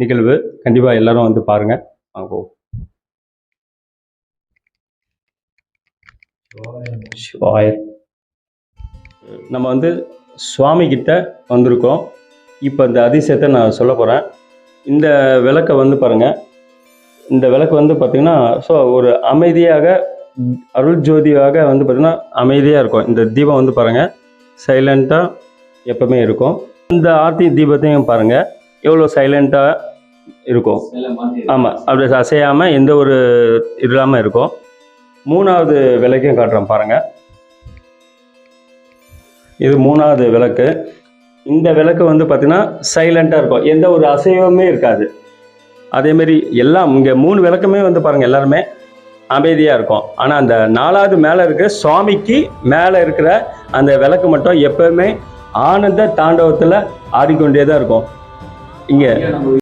நிகழ்வு. கண்டிப்பாக எல்லாரும் வந்து பாருங்கள். ஆகும். சிவாய. நம்ம வந்து சுவாமி கிட்ட வந்திருக்கோம். இப்போ இந்த அதிசயத்தை நான் சொல்ல போகிறேன். இந்த விளக்கை வந்து பாருங்கள். இந்த விளக்கு வந்து பார்த்திங்கன்னா ஒரு அமைதியாக அருள் ஜோதியாக வந்து பார்த்திங்கன்னா அமைதியாக இருக்கும். இந்த தீபம் வந்து பாருங்கள் சைலண்ட்டாக எப்பவுமே இருக்கும். இந்த ஆர்த்தி தீபத்தையும் பாருங்கள் எவ்வளோ சைலண்ட்டாக இருக்கும். ஆமாம், அப்படி அசையாமல் எந்த ஒரு இல்லாமல் இருக்கும். மூணாவது விளக்கையும் காட்டுறோம் பாருங்கள். இது மூணாவது விளக்கு. இந்த விளக்கு வந்து பார்த்திங்கன்னா சைலண்ட்டாக இருக்கும், எந்த ஒரு அசைவமே இருக்காது. அதேமாரி எல்லாம் இங்கே 3 விளக்குமே வந்து பாருங்கள் எல்லாருமே அமைதியாக இருக்கும். ஆனால் அந்த 4வது மேலே இருக்கிற சுவாமிக்கு மேலே இருக்கிற அந்த விளக்கு மட்டும் எப்பவுமே ஆனந்த தாண்டவத்தில் ஆடிக்கொண்டே தான் இருக்கும். இங்கே